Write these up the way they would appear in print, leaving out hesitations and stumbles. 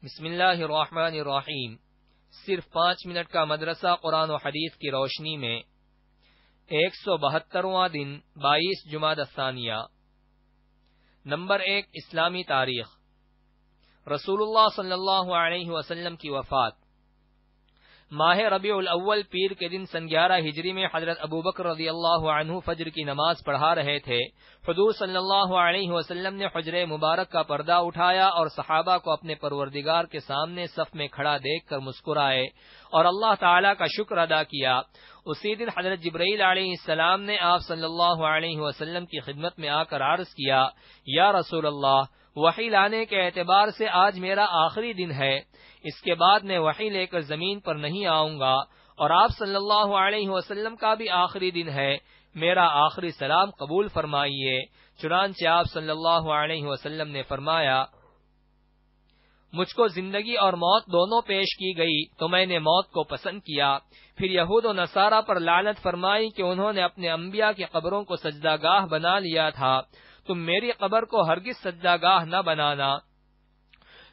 بسم اللہ الرحمن الرحیم۔ صرف 5 منٹ کا مدرسہ قرآن و حدیث کی روشنی میں 172واں دن 22 جمادی الثانیہ۔ نمبر 1، اسلامی تاریخ۔ رسول اللہ صلی اللہ علیہ وسلم کی وفات۔ ماہ ربیع الاول پیر کے دن سن 11 ہجری میں حضرت ابوبکر رضی اللہ عنہ فجر کی نماز پڑھا رہے تھے۔ حضور صلی اللہ علیہ وسلم نے حجرہ مبارک کا پردہ اٹھایا اور صحابہ کو اپنے پروردگار کے سامنے صف میں کھڑا دیکھ کر مسکرائے اور اللہ تعالی کا شکر ادا کیا۔ اسی دن حضرت جبرائیل علیہ السلام نے آپ صلی اللہ علیہ وسلم کی خدمت میں آ کر عرض کیا، یا رسول اللہ، وحی لانے کے اعتبار سے آج میرا آخری دن ہے، اس کے بعد میں وحی لے کر زمین پر نہیں آؤں گا، اور آپ صلی اللہ علیہ وسلم کا بھی آخری دن ہے، میرا آخری سلام قبول فرمائیے۔ چنانچہ آپ صلی اللہ علیہ وسلم نے فرمایا، مجھ کو زندگی اور موت دونوں پیش کی گئی تو میں نے موت کو پسند کیا۔ پھر یہود و نصارہ پر لعنت فرمائی کہ انہوں نے اپنے انبیاء کی قبروں کو سجدہ گاہ بنا لیا تھا، تم میری قبر کو ہرگز سجدہ گاہ نہ بنانا۔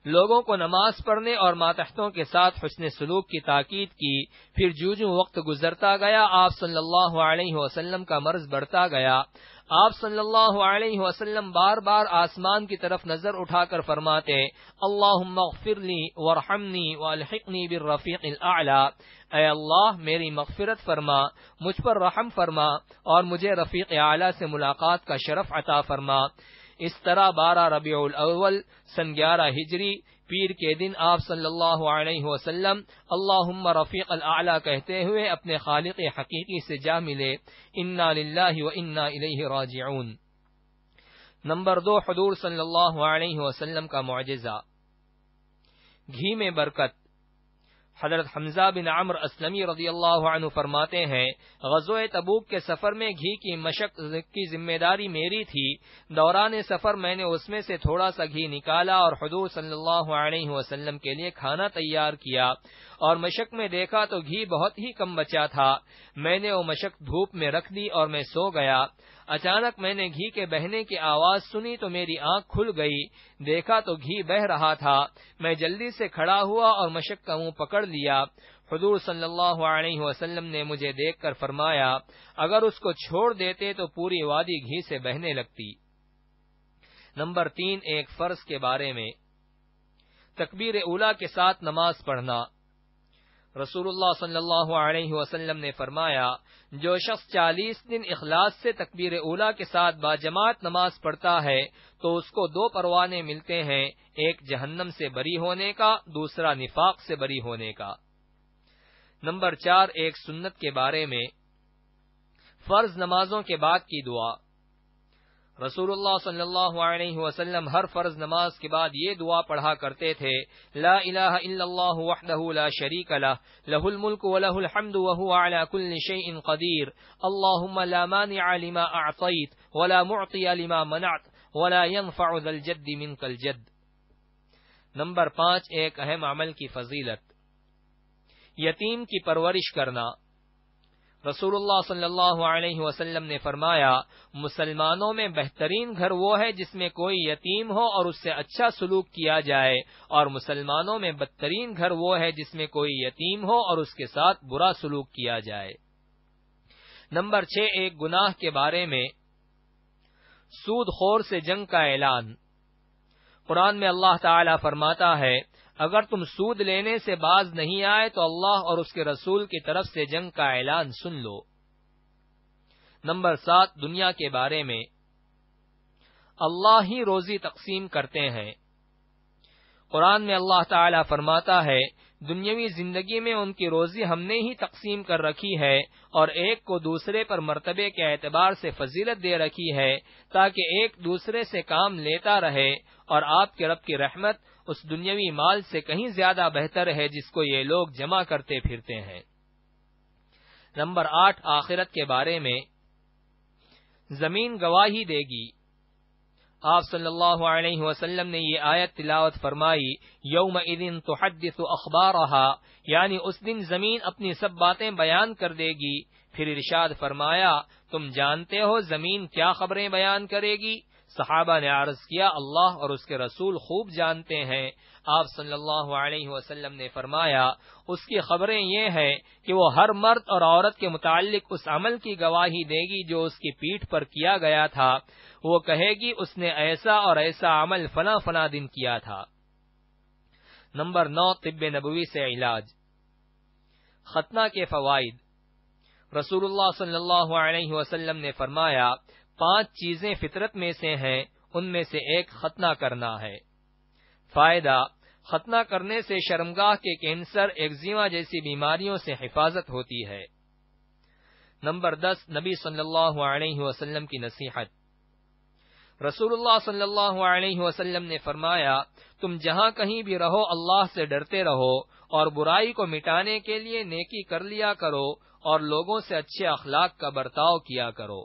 لوگوں کو نماز پڑھنے اور ماتحتوں کے ساتھ حسن سلوک کی تاکید کی۔ پھر جو وقت گزرتا گیا آپ صلی اللہ علیہ وسلم کا مرض بڑھتا گیا۔ آپ صلی اللہ علیہ وسلم بار بار آسمان کی طرف نظر اٹھا کر فرماتے، اللہم اغفر لی وارحمنی والحقنی بالرفیق الاعلی، اے اللہ میری مغفرت فرما، مجھ پر رحم فرما اور مجھے رفیق اعلی سے ملاقات کا شرف عطا فرما۔ اس طرح 12 ربیع الاول سن 11 ہجری پیر کے دن آپ صلی اللہ علیہ وسلم اللہم رفیق الاعلی کہتے ہوئے اپنے خالق حقیقی سے جا ملے۔ انا للہ و انا الیہ راجعون۔ نمبر 2، حضور صلی اللہ علیہ وسلم کا معجزہ، گھی میں برکت۔ حضرت حمزہ بن عمرو اسلمی رضی اللہ عنہ فرماتے ہیں، غزوہ تبوک کے سفر میں گھی کی مشق کی ذمہ داری میری تھی۔ دوران سفر میں نے اس میں سے تھوڑا سا گھی نکالا اور حضور صلی اللہ علیہ وسلم کے لیے کھانا تیار کیا، اور مشق میں دیکھا تو گھی بہت ہی کم بچا تھا۔ میں نے وہ مشق دھوپ میں رکھ دی اور میں سو گیا۔ اچانک میں نے گھی کے بہنے کی آواز سنی تو میری آنکھ کھل گئی، دیکھا تو گھی بہہ رہا تھا۔ میں جلدی سے کھڑا ہوا اور مشق کا منہ پکڑ لیا۔ حضور صلی اللہ علیہ وسلم نے مجھے دیکھ کر فرمایا، اگر اس کو چھوڑ دیتے تو پوری وادی گھی سے بہنے لگتی۔ نمبر 3، ایک فرض کے بارے میں، تکبیر اولیٰ کے ساتھ نماز پڑھنا۔ رسول اللہ صلی اللہ علیہ وسلم نے فرمایا، جو شخص 40 دن اخلاص سے تکبیر اولیٰ کے ساتھ باجماعت نماز پڑھتا ہے تو اس کو 2 پروانے ملتے ہیں، ایک جہنم سے بری ہونے کا، دوسرا نفاق سے بری ہونے کا۔ نمبر 4، ایک سنت کے بارے میں، فرض نمازوں کے بعد کی دعا۔ رسول اللہ صلی اللہ علیہ وسلم ہر فرض نماز کے بعد یہ دعا پڑھا کرتے تھے، لا الہ الا اللہ وحدہ لا شریک لہ، لہ الملک و لہ الحمد وہو علی کل شیء قدیر، اللہم لا مانع لما اعطیت ولا معطی لما منعت ولا ينفع ذا الجد منک الجد۔ نمبر 5، ایک اہم عمل کی فضیلت، یتیم کی پرورش کرنا۔ رسول اللہ صلی اللہ علیہ وسلم نے فرمایا، مسلمانوں میں بہترین گھر وہ ہے جس میں کوئی یتیم ہو اور اس سے اچھا سلوک کیا جائے، اور مسلمانوں میں بدترین گھر وہ ہے جس میں کوئی یتیم ہو اور اس کے ساتھ برا سلوک کیا جائے۔ نمبر 6، ایک گناہ کے بارے میں، سود خور سے جنگ کا اعلان۔ قرآن میں اللہ تعالی فرماتا ہے، اگر تم سود لینے سے باز نہیں آئے تو اللہ اور اس کے رسول کی طرف سے جنگ کا اعلان سن لو۔ نمبر 7، دنیا کے بارے میں، اللہ ہی روزی تقسیم کرتے ہیں۔ قرآن میں اللہ تعالی فرماتا ہے، دنیاوی زندگی میں ان کی روزی ہم نے ہی تقسیم کر رکھی ہے اور ایک کو دوسرے پر مرتبے کے اعتبار سے فضیلت دے رکھی ہے تاکہ ایک دوسرے سے کام لیتا رہے، اور آپ کے رب کی رحمت اس دنیاوی مال سے کہیں زیادہ بہتر ہے جس کو یہ لوگ جمع کرتے پھرتے ہیں۔ نمبر 8، آخرت کے بارے میں، زمین گواہی دے گی۔ آپ صلی اللہ علیہ وسلم نے یہ آیت تلاوت فرمائی، یومئذ تحدث اخبارہا، یعنی اس دن زمین اپنی سب باتیں بیان کر دے گی۔ پھر ارشاد فرمایا، تم جانتے ہو زمین کیا خبریں بیان کرے گی؟ صحابہ نے عرض کیا اللہ اور اس کے رسول خوب جانتے ہیں۔ آپ صلی اللہ علیہ وسلم نے فرمایا اس کی خبریں یہ ہیں کہ وہ ہر مرد اور عورت کے متعلق اس عمل کی گواہی دے گی جو اس کی پیٹھ پر کیا گیا تھا، وہ کہے گی اس نے ایسا اور ایسا عمل فلاں فلاں دن کیا تھا۔ نمبر 9، طب نبوی سے علاج۔ ختنہ کے فوائد۔ رسول اللہ صلی اللہ علیہ وسلم نے فرمایا 5 چیزیں فطرت میں سے ہیں، ان میں سے ایک ختنہ کرنا ہے۔ فائدہ، ختنہ کرنے سے شرمگاہ کے کینسر، ایگزیما جیسی بیماریوں سے حفاظت ہوتی ہے۔ نمبر 10، نبی صلی اللہ علیہ وسلم کی نصیحت۔ رسول اللہ صلی اللہ علیہ وسلم نے فرمایا تم جہاں کہیں بھی رہو اللہ سے ڈرتے رہو اور برائی کو مٹانے کے لیے نیکی کر لیا کرو اور لوگوں سے اچھے اخلاق کا برتاؤ کیا کرو۔